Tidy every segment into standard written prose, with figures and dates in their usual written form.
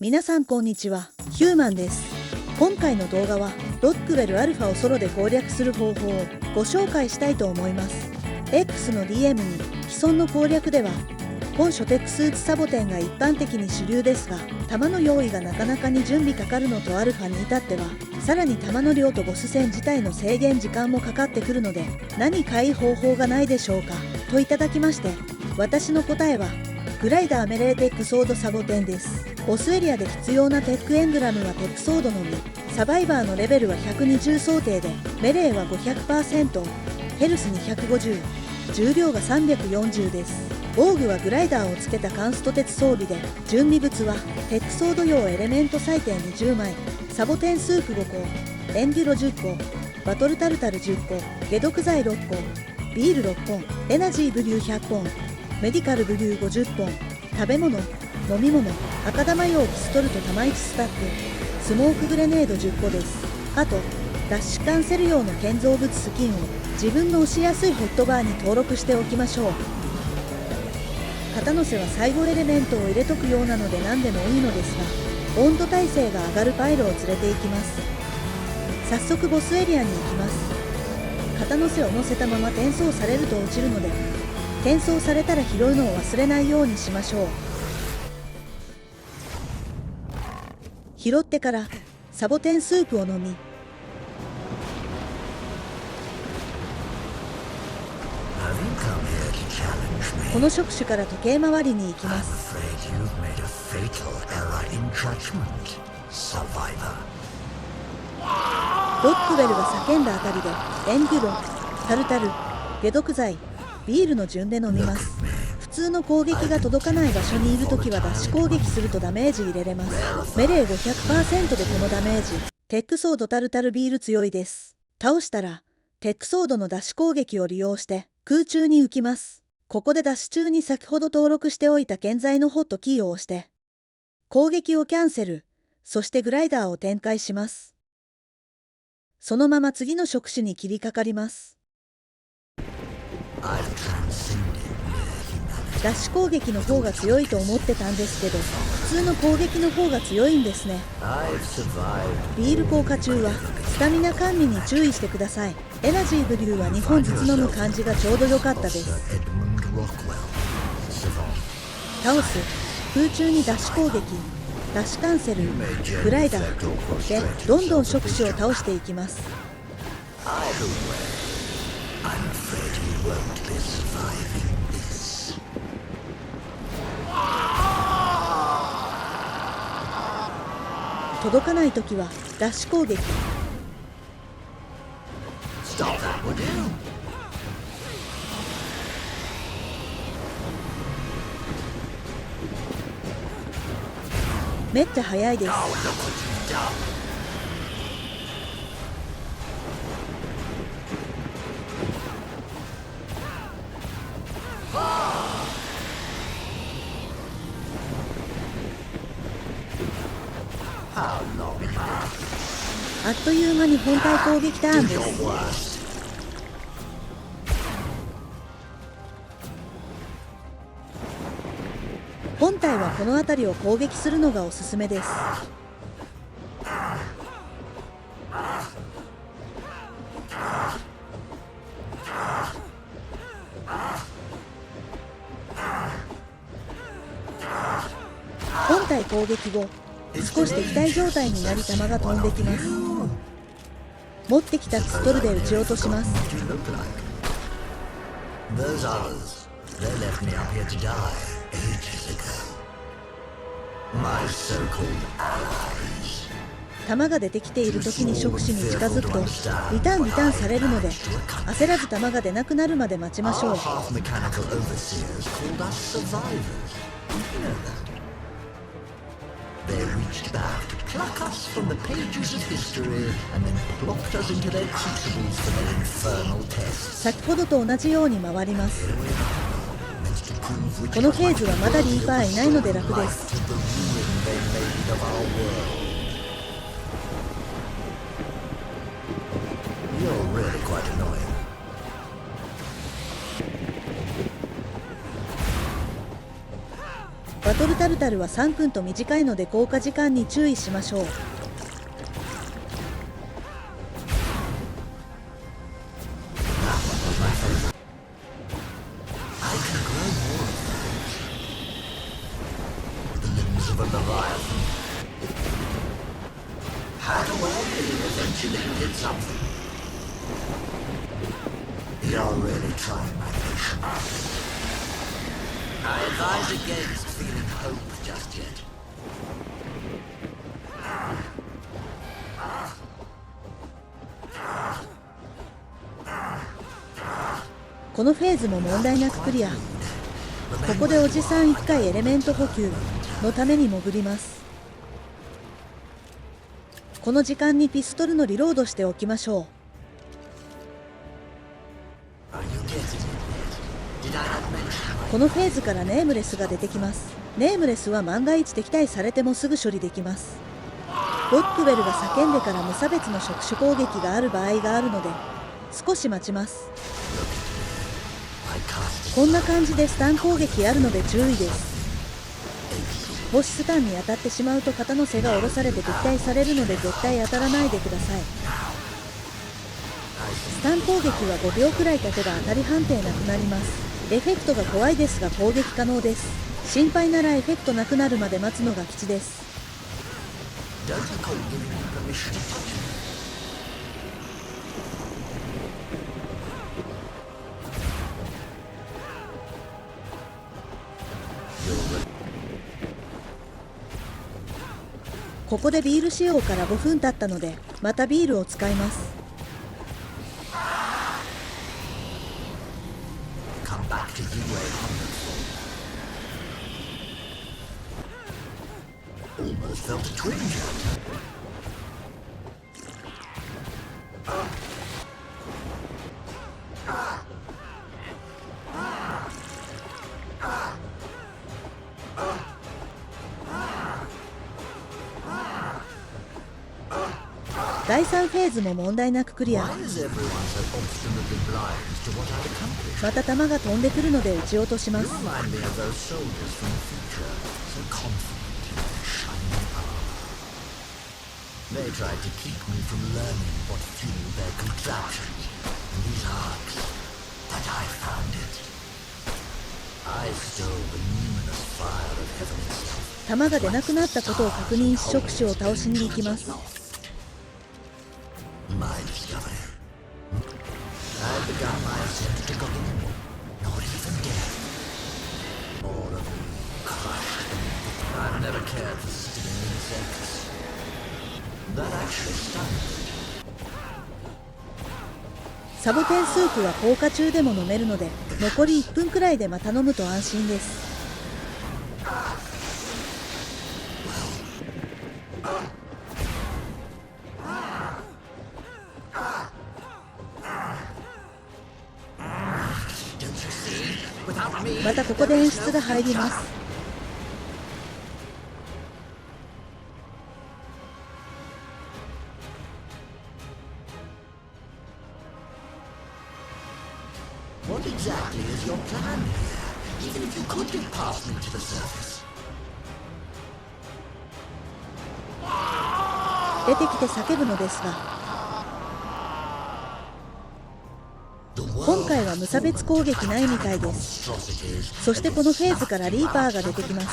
皆さんこんにちは、ヒューマンです。今回の動画はロックウェルαをソロで攻略する方法をご紹介したいと思います。 X の DM に既存の攻略では本初テクスーツサボテンが一般的に主流ですが、弾の用意がなかなかに準備かかるのとアルファに至ってはさらに弾の量とボス戦自体の制限時間もかかってくるので、何かいい方法がないでしょうかといただきまして、私の答えはグライダーメレーテックソードサボテンです。ボスエリアで必要なテックエングラムはテックソードのみ、サバイバーのレベルは120想定で、メレーは 500%、ヘルス250、重量が340です。防具はグライダーをつけたカンスト鉄装備で、準備物はテックソード用エレメント採点20枚、サボテンスープ5個、エンデュロ10個、バトルタルタル10個、解毒剤6個、ビール6本、エナジーブリュー100本、メディカルブリュー50本、食べ物、飲み物、赤玉用ピストルと弾1スタック、スモークグレネード10個です。あと、ダッシュキャンセル用の建造物スキンを自分の押しやすいホットバーに登録しておきましょう。肩乗せは最後エレメントを入れとくようなので何でもいいのですが、温度耐性が上がるパイルを連れて行きます。早速ボスエリアに行きます。肩乗せを乗せたまま転送されると落ちるので、転送されたら拾うのを忘れないようにしましょう。拾ってからサボテンスープを飲み、この触手から時計回りに行きます。ロックウェルが叫んだあたりでエンデュロ、タルタル、解毒剤、ビールの順で飲みます。普通の攻撃が届かない場所にいるときはダッシュ攻撃するとダメージ入れれます。メレー 500% でこのダメージ。テックソードタルタルビール強いです。倒したらテックソードのダッシュ攻撃を利用して空中に浮きます。ここでダッシュ中に先ほど登録しておいた建材のホットキーを押して攻撃をキャンセル、そしてグライダーを展開します。そのまま次の触手に切りかかります。ダッシュ攻撃の方が強いと思ってたんですけど、普通の攻撃の方が強いんですね。ビール効果中はスタミナ管理に注意してください。エナジーブリューは2本ずつ飲む感じがちょうど良かったです。倒す、空中にダッシュ攻撃、ダッシュキャンセル、グライダーでどんどん触手を倒していきます。届かないときはダッシュ攻撃。めっちゃ速いです。あっという間に本体攻撃ターンです。本体はこの辺りを攻撃するのがおすすめです。本体攻撃後、少し敵対状態になり弾が飛んできます。持ってきたピストルで撃ち落とします。弾が出てきている時に触手に近づくとリターンされるので、焦らず弾が出なくなるまで待ちましょう。先ほどと同じように回ります。このフェーズはまだリーパーいないので楽です。バトルタルタルは3分と短いので効果時間に注意しましょう。このフェーズも問題なくクリア。ここでおじさん1回エレメント補給のために潜ります。この時間にピストルのリロードしておきましょう。このフェーズからネームレスが出てきます。ネームレスは万が一敵対されてもすぐ処理できます。ロックウェルが叫んでから無差別の触手攻撃がある場合があるので少し待ちます。こんな感じでスタン攻撃あるので注意です。もしスタンに当たってしまうと肩の背が下ろされて撃退されるので絶対当たらないでください。スタン攻撃は5秒くらい経てば当たり判定なくなります。エフェクトが怖いですが攻撃可能です。心配ならエフェクトなくなるまで待つのが吉です。ここでビール使用から5分経ったのでまたビールを使います。第3フェーズも問題なくクリア。また弾が飛んでくるので撃ち落とします。弾が出なくなったことを確認し触手を倒しに行きます。サボテンスープは効果中でも飲めるので残り1分くらいでまた飲むと安心です。またここで演出が入ります。出てきて叫ぶのですが今回は無差別攻撃ないみたいです。そしてこのフェーズからリーパーが出てきます。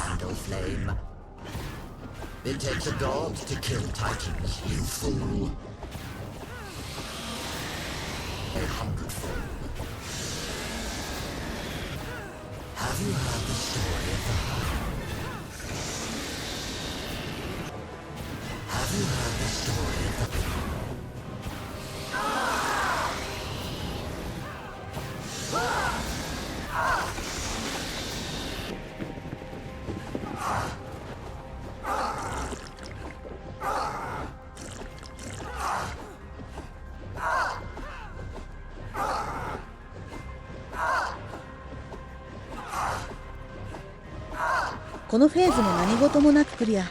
このフェーズも何事もなくクリア。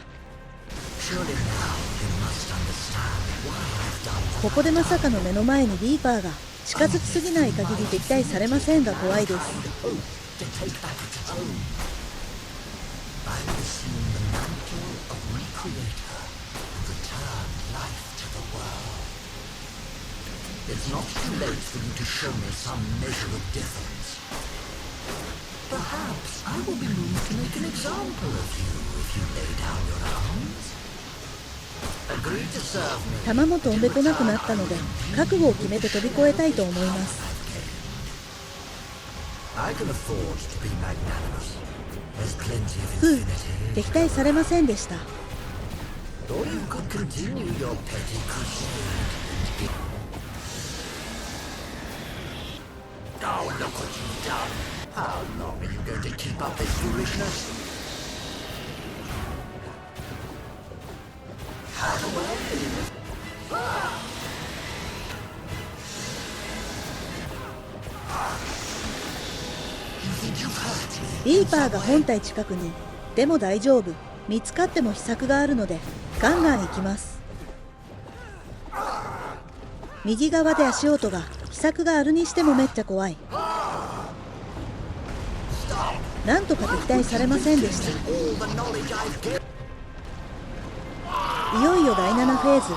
ここでまさかの目の前にリーパーが近づきすぎない限り敵対されませんが怖いです。弾も飛んでこなくなったので、覚悟を決めて飛び越えたいと思います。敵対されませんでした。リーパーが本体近くに。でも大丈夫、見つかっても秘策があるのでガンガン行きます。右側で足音が、秘策があるにしてもめっちゃ怖い。なんとか敵対されませんでした。いよいよ第7フェーズ。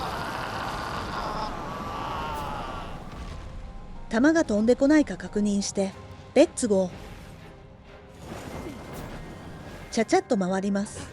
弾が飛んでこないか確認してレッツゴー。ちゃちゃっと回ります。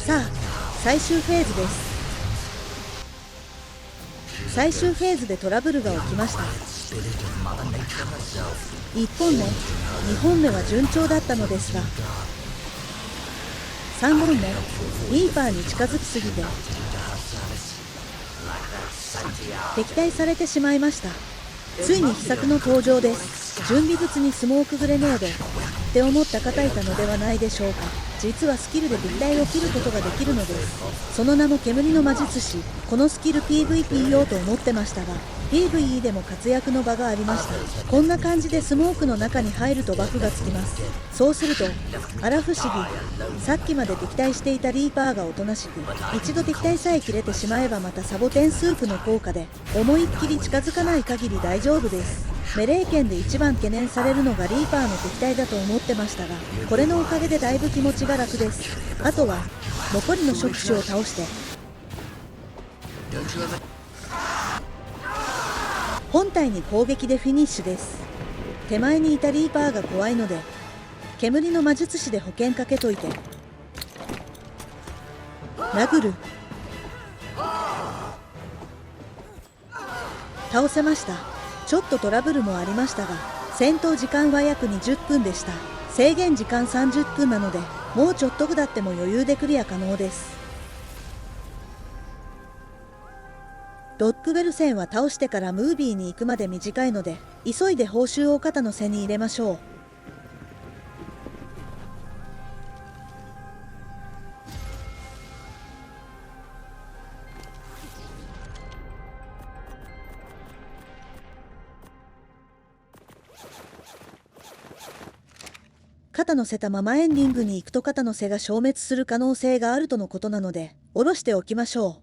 さあ、最終フェーズです。最終フェーズでトラブルが起きました。1本目、2本目は順調だったのですが、3本目、リーパーに近づきすぎて敵対されてしまいました。ついに秘策の登場です。準備物にスモークグレネードって思った方いたのではないでしょうか。実はスキルで敵対を切ることができるのです。その名も煙の魔術師。このスキル PVP 用と思ってましたが PVE でも活躍の場がありました。こんな感じでスモークの中に入るとバフがつきます。そうするとあら不思議、さっきまで敵対していたリーパーがおとなしく、一度敵対さえ切れてしまえばまたサボテンスープの効果で思いっきり近づかない限り大丈夫です。メレー剣で一番懸念されるのがリーパーの敵対だと思ってましたが、これのおかげでだいぶ気持ちが楽です。あとは残りの触手を倒して本体に攻撃でフィニッシュです。手前にいたリーパーが怖いので煙の魔術師で保険かけといて殴る。倒せました。ちょっとトラブルもありましたが戦闘時間は約20分でした。制限時間30分なのでもうちょっとだっても余裕でクリア可能です。ロックウェル線は倒してからムービーに行くまで短いので、急いで報酬を肩の背に入れましょう。肩のせたままエンディングに行くと肩の背が消滅する可能性があるとのことなので、下ろしておきましょう。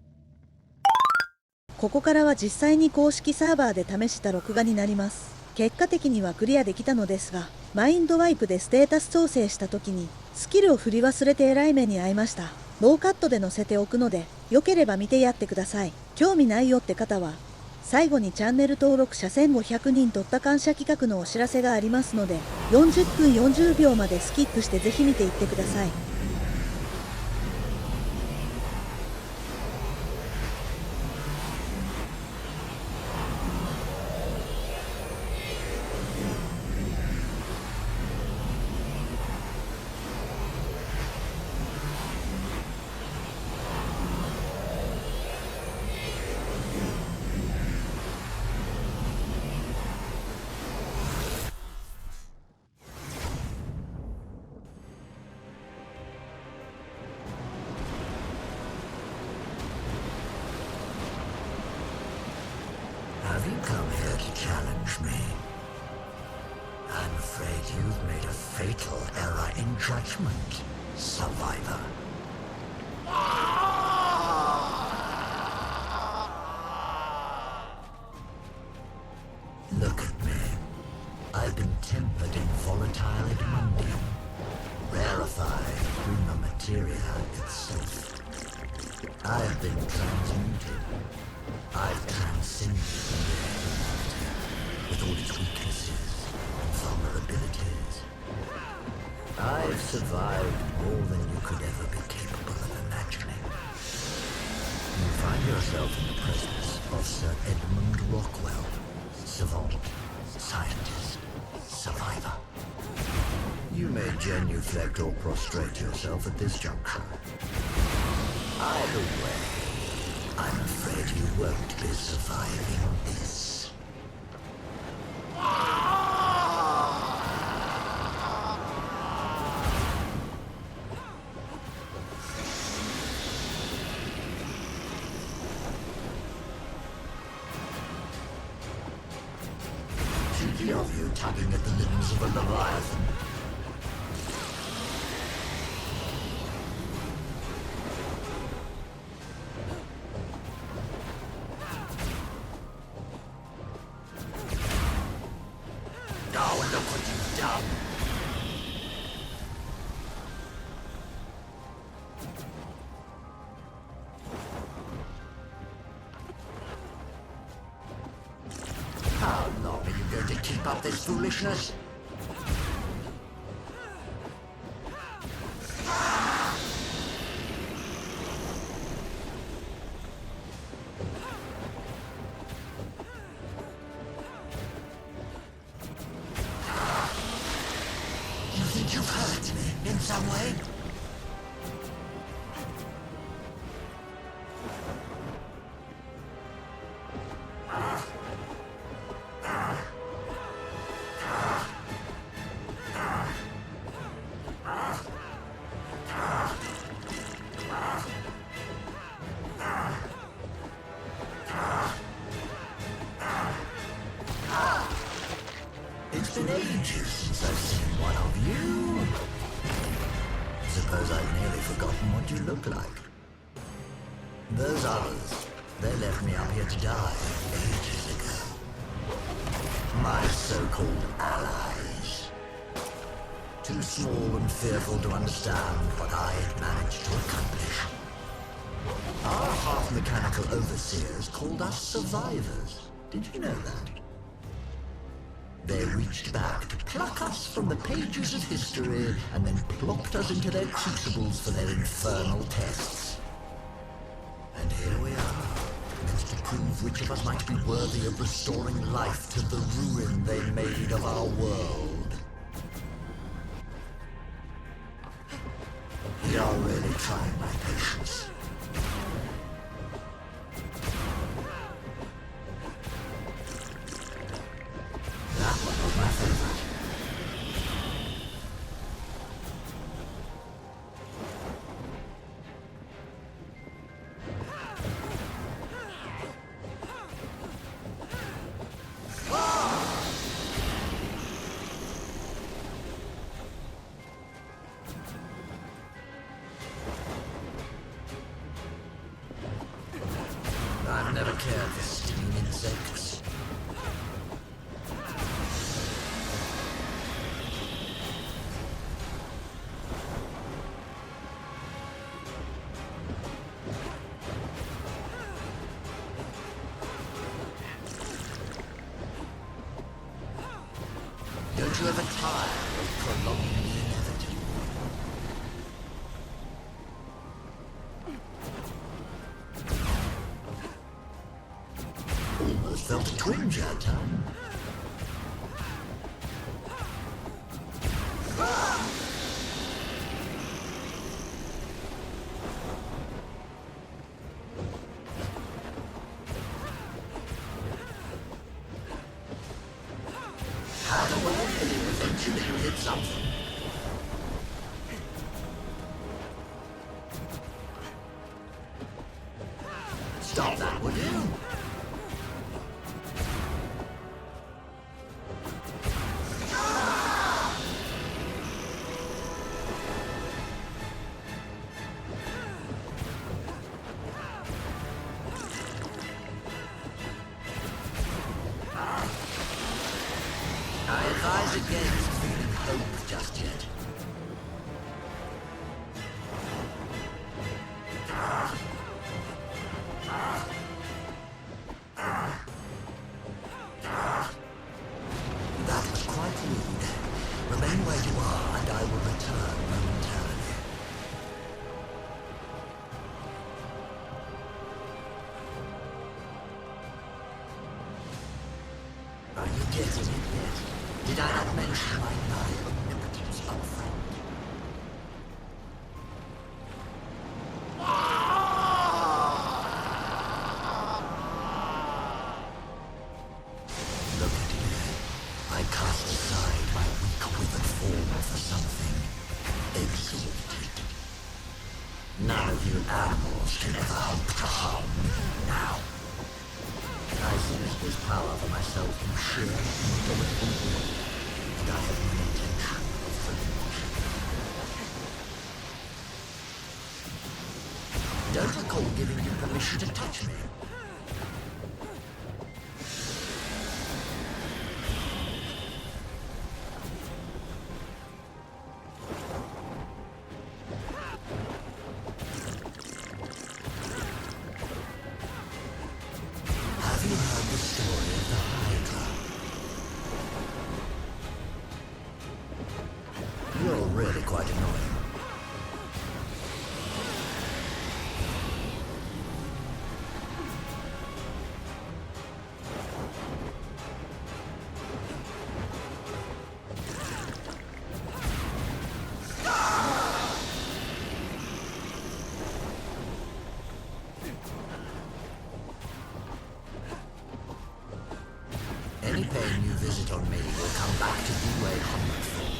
ここからは実際に公式サーバーで試した録画になります。結果的にはクリアできたのですが、マインドワイプでステータス調整した時に、スキルを振り忘れてえらい目に遭いました。ノーカットで載せておくので、よければ見てやってください。興味ないよって方は、最後にチャンネル登録者1500人突破感謝企画のお知らせがありますので、40分40秒までスキップしてぜひ見ていってください。Have you come here to challenge me? I'm afraid you've made a fatal error in judgment, survivor. Look at me. I've been tempered in volatile adamantium, rarefied through the materia itself. I've been transmuted. I've transcended the matter, with all its weaknesses and vulnerabilities. I've survived more than you could ever be capable of imagining. You find yourself in the presence of Sir Edmund Rockwell, savant, scientist, survivor. You may genuflect or prostrate yourself at this juncture. Either way, I'm afraid you won't be surviving this. Cheeky of you tugging at the limbs of a leviathan. How long are you going to keep up this foolishness? You think you've hurt me in some way? It's been ages since I've seen one of you. Suppose I've nearly forgotten what you look like. Those others, they left me up here to die ages ago. My so-called allies. Too small and fearful to understand what I had managed to accomplish. Our half-mechanical overseers called us survivors. Did you know that? They reached back to pluck us from the pages of history and then plopped us into their crucibles for their infernal tests. And here we are, meant to prove which of us might be worthy of restoring life to the ruin they made of our world. You're really trying my patience. Don't you ever tire of prolonging the inevitable? Almost felt a twinge that time. Had a well feeling eventually you hit something. Stop that, would you? I advise against feeling hope just yet. That was quite rude. Remain where you are, and I will return momentarily. Are you getting it yet? Did I not mention my nigh omnipotence up front? Look at me. I cast aside my weak withered form for something exalted. None of you animals can ever hope to harm me now. I seized this power for myself in sheer indomitable will, and I have no intention of relinquishing it. Don't recall giving you permission to touch me. Have you heard the story of the Hydra? You're really quite annoying. Any pain you visit on me will come back to you a hundredfold.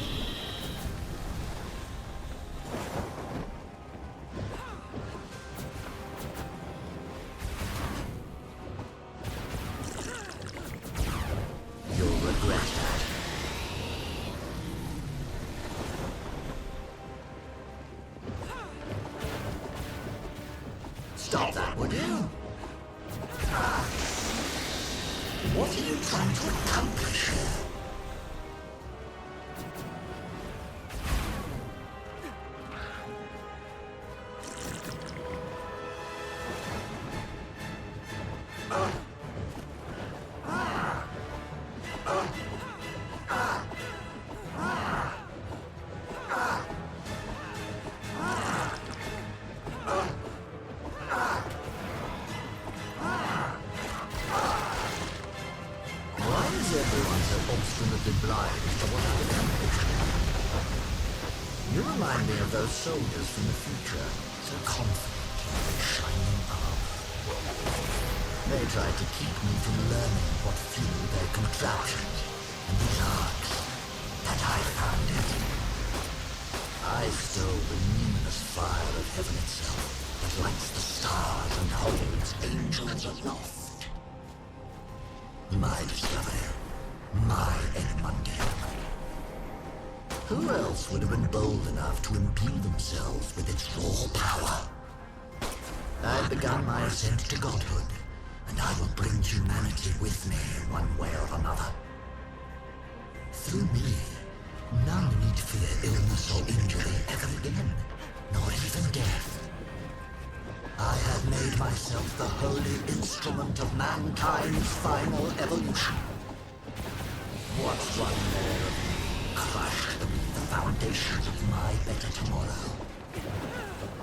You'll regret that. Stop that, would you? What are you trying to accomplish here? Why is everyone so obstinately blind to what I've accomplished? You remind me of those soldiers from the future, so confident in their shining armor. They tried to keep me from learning what fueled their contraptions and these arcs, that I found it. I stole the luminous fire of heaven itself that lights the stars and holds angels aloft. My discovery, my enmunding. Who else would have been bold enough to imbue themselves with its raw power? I've begun my ascent to godhood, and I will bring humanity with me one way or another. Through me, none need fear illness or injury ever again, nor even death. I have made myself the holy instrument of mankind's final evolution. What's one more of me? foundations of my better tomorrow.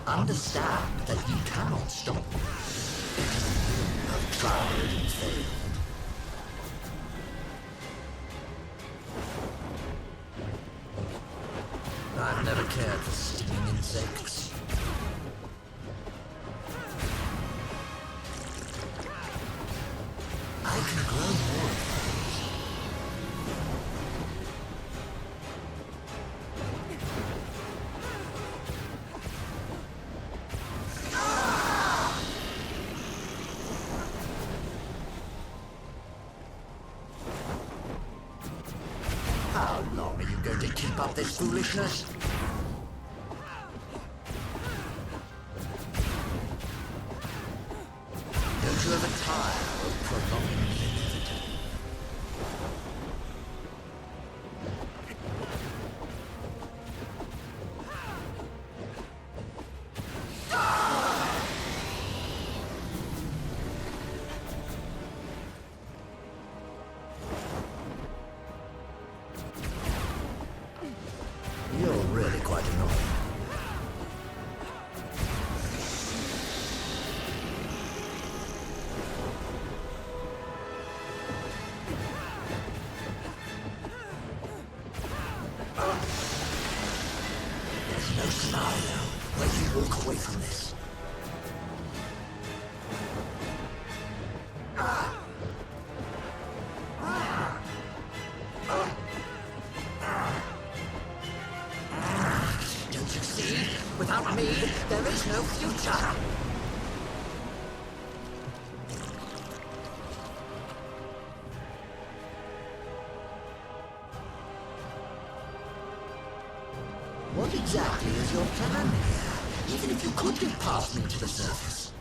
Understand that you cannot stop me. You have tried and failed. I've never cared for stinging insects. I can grow more of those. How long are you going to keep up this foolishness? Don't you ever tire of prolonging the inevitable? You're really quite annoying. There's no scenario where you walk away from this. Don't you see? Without me, there is no future. What exactly is your plan here? Even if you could get past me to the surface.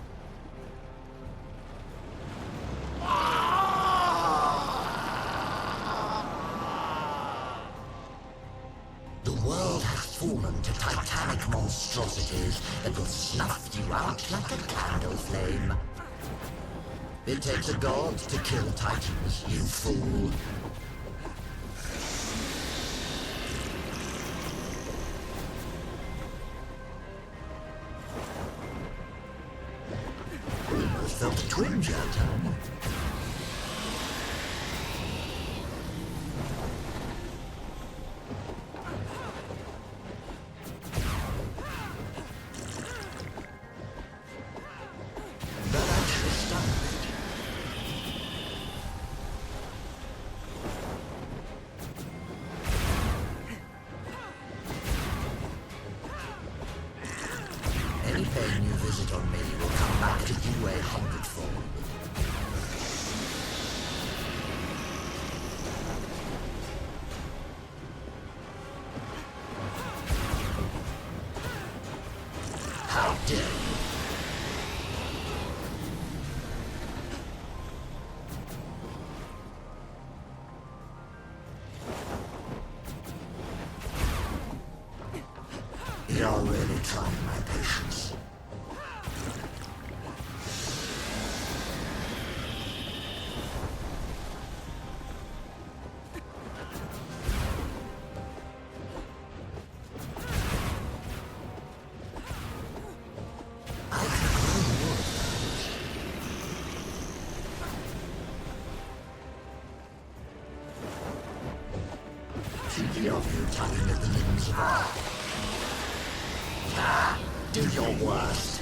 The world has fallen to titanic monstrosities that will snuff you out like a candle flame. It takes a god to kill titans, you fool. Almost felt a twinge that time. That actually stunned it. Any pain you visit on me will come back to you 100-fold. How dare you! You're really trying my patience. I can grow more of those. Cheeky of you tugging at the limbs of ARK. Do your worst.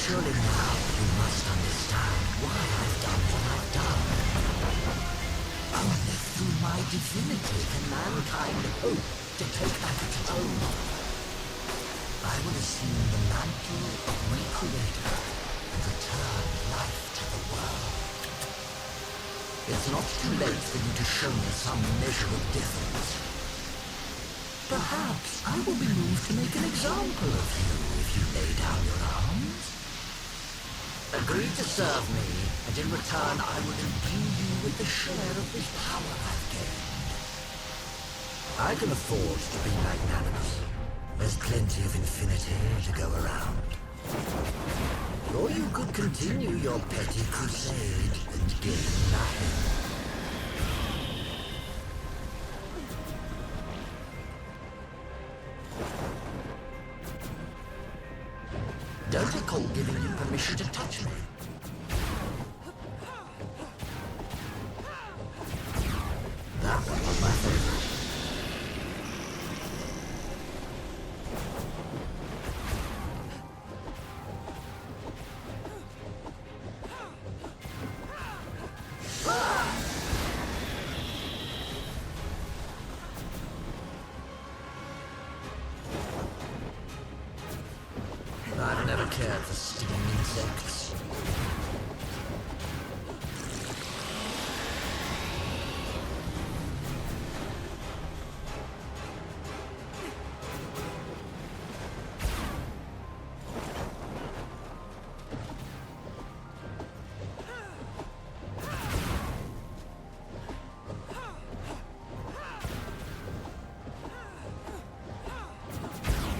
Surely now you must understand why I've done what I've done. Only through my divinity can mankind hope to take back its own. I will assume the mantle of Recreator and return life to the world. It's not too late for you to show me some measure of difference. Perhaps I will be moved to make an example of you if you lay down your arms. Agree to serve me, and in return I will imbue you with the share of this power I've gained. I can afford to be magnanimous. There's plenty of infinity to go around. Or you could continue your petty crusade and gain nothing. Don't recall giving you permission to touch me. That one was my favorite. I've never cared for stinging insects.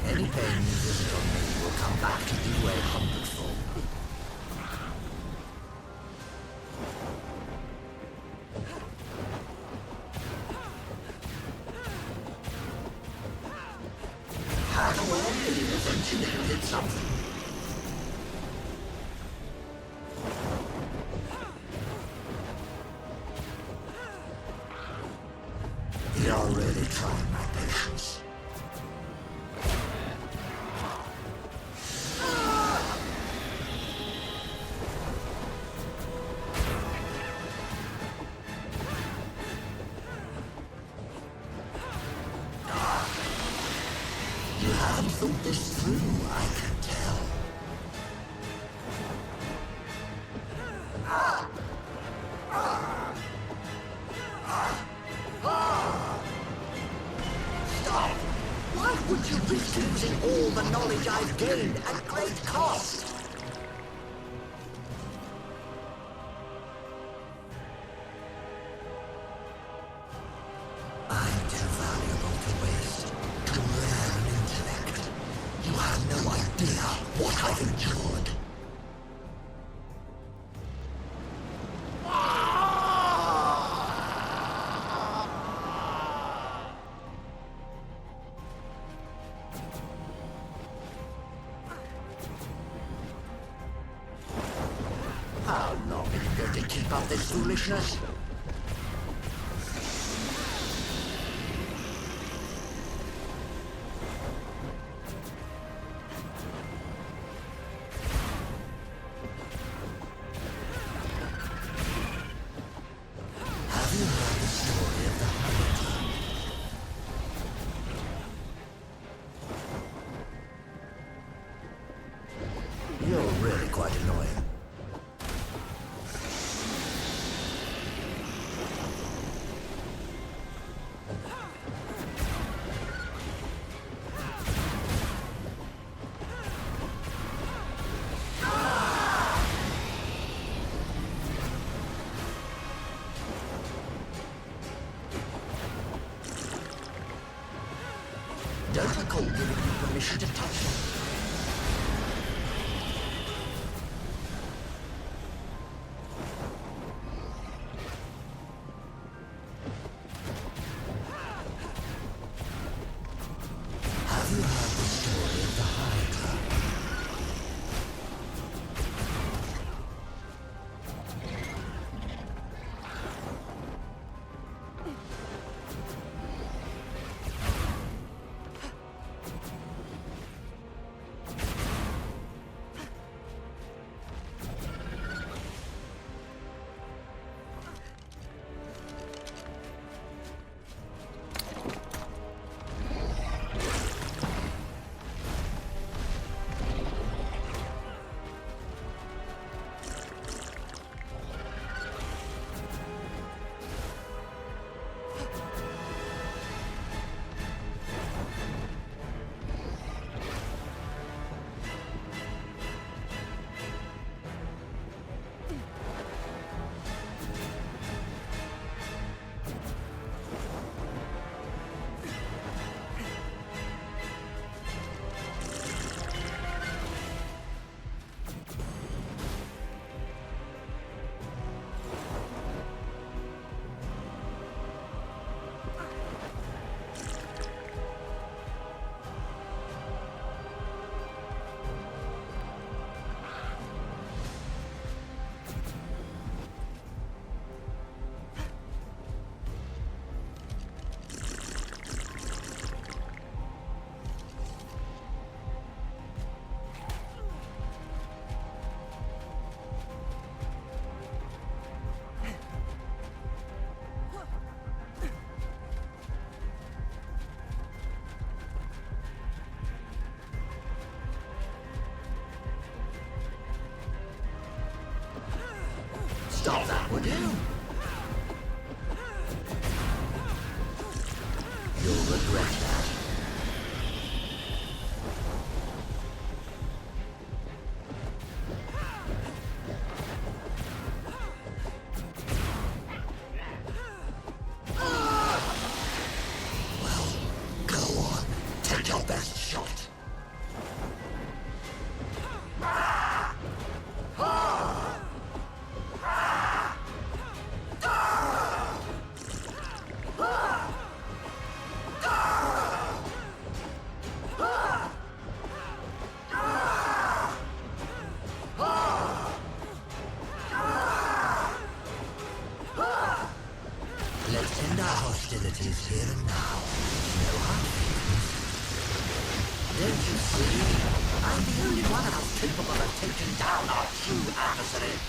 Any pain you visit on me will come back to you a hundredfold. How do I eventually hit something? You're really trying my patience. You haven't thought this through, I can tell. Stop! Why would you risk losing all the knowledge I've gained at great cost? I'm too valuable to waste. Too rare an intellect. You have no idea what I've endured. How long are you going to keep up this foolishness? Have you heard the story of the hunter? You're really quite annoying. Don't recall giving you permission to touch me. Have you heard the story of the Hydra? do. You'll regret that. Well, go on. Take your best shot. Let's end our hostilities here and now. No hard feelings. Don't you see? I'm the only one of us capable of taking down our true adversary.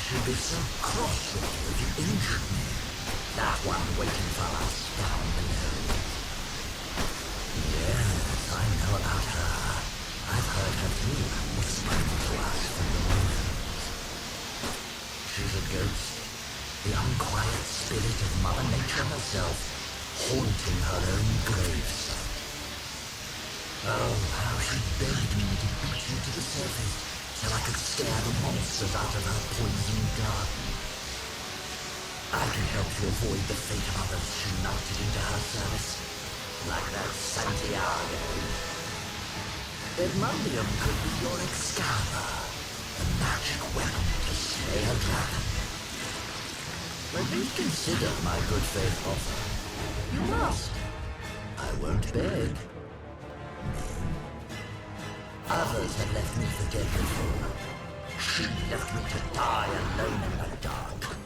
She'd be so cross with you if you injured me. That one waiting for us down below. Yes, I know about her. I've heard her too, whispering to us from the windows. She's a ghost. The unquiet spirit of Mother Nature herself, haunting her own gravesite. Oh, how she begged me to beat you to the surface, so I could scare the monsters out of her poison garden. I can help you avoid the fate of others she melted into her service, like that Santiago. Edmundium could be your Excalibur, a magic weapon to slay a dragon. At least consider my good faith offer. You must. I won't beg. No. Others have left me for dead before. She left me to die alone in the dark.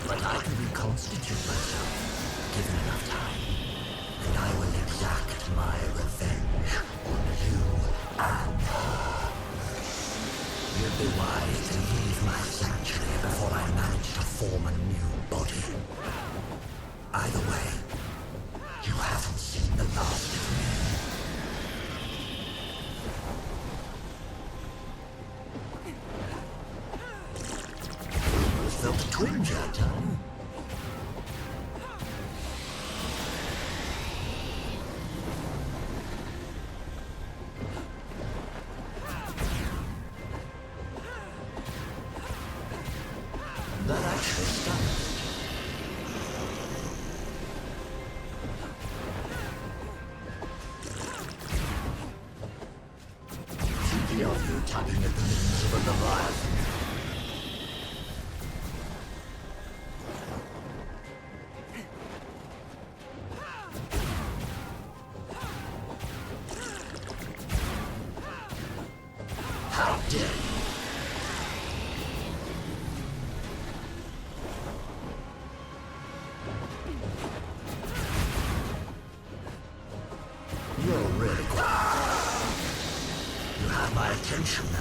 But I can reconstitute myself, given enough time, and I will exact my revenge on you and her. You'd be wise to leave my sanctuary before I manage to form a new body. Either way, you haven't seen the last of me. Almost felt a twinge that time. That actually stunned. Cheeky of you tugging at the limbs of a Leviathan. How dare you! You're really quiet. You have my attention now.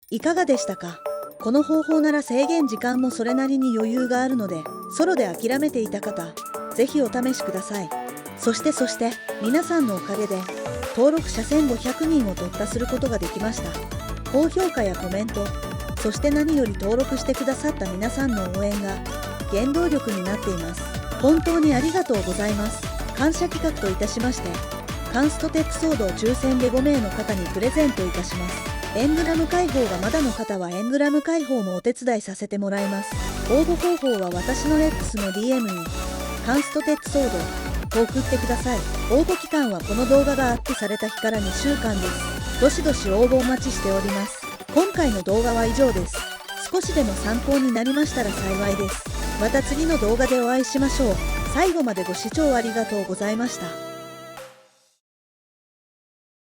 いかがでしたか？この方法なら制限時間もそれなりに余裕があるので、ソロで諦めていた方、ぜひお試しください。そして皆さんのおかげで登録者1500人を突破することができました。高評価やコメント、そして何より登録してくださった皆さんの応援が原動力になっています。本当にありがとうございます。感謝企画といたしまして、カンストテックソードを抽選で5名の方にプレゼントいたします。エングラム解放がまだの方はエングラム解放もお手伝いさせてもらいます。応募方法は私のレックスの DM にカンストテックソードを送ってください。応募期間はこの動画がアップされた日から2週間です。どしどし応募お待ちしております。今回の動画は以上です。少しでも参考になりましたら幸いです。また次の動画でお会いしましょう。最後までご視聴ありがとうございました。